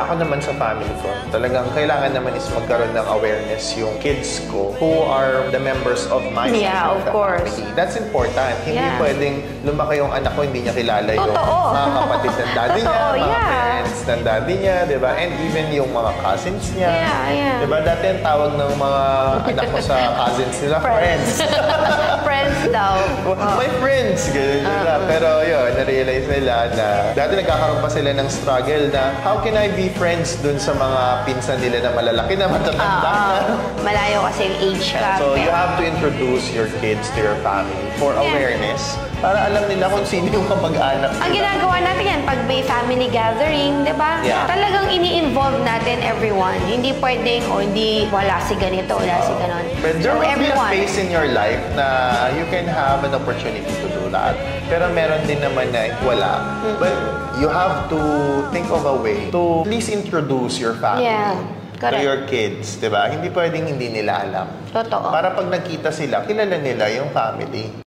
Ako naman sa family ko, talagang kailangan naman is magkaroon ng awareness yung kids ko who are the members of my Yeah, of course. family. That's important. Hindi pwedeng lumaki yung anak ko, hindi niya kilala yung Totoo. mga kapatid ng daddy niya, Totoo, mga yeah. parents ng daddy niya, di ba? And even yung mga cousins niya. Yeah. Di ba? Dati ang tawag ng mga anak ko sa cousins nila, friends. Friends daw. My friends, ganun nila. Pero yun, na-realize nila na dati nagkakaroon pa sila ng struggle na how can I be friends dun sa mga pinsan nila na malalaki na matatanda na. Malayo kasi yung age gap. So you have to introduce your kids to your family for awareness para alam nila kung sino yung kamag-anak nila. Ang ginagawa natin yan, pag may family gathering, di ba? Yeah. Talagang ini-involve natin everyone. Hindi pwedeng, hindi wala si ganito, wala si ganon. But there So, will be a everyone. phase in your life na you can have an opportunity to do that. Pero meron din naman na wala. But you have to think of a way to please introduce your family to correct. your kids, di ba? Hindi pwedeng hindi nila alam. Totoo. Para pag nagkita sila, kilala nila yung family.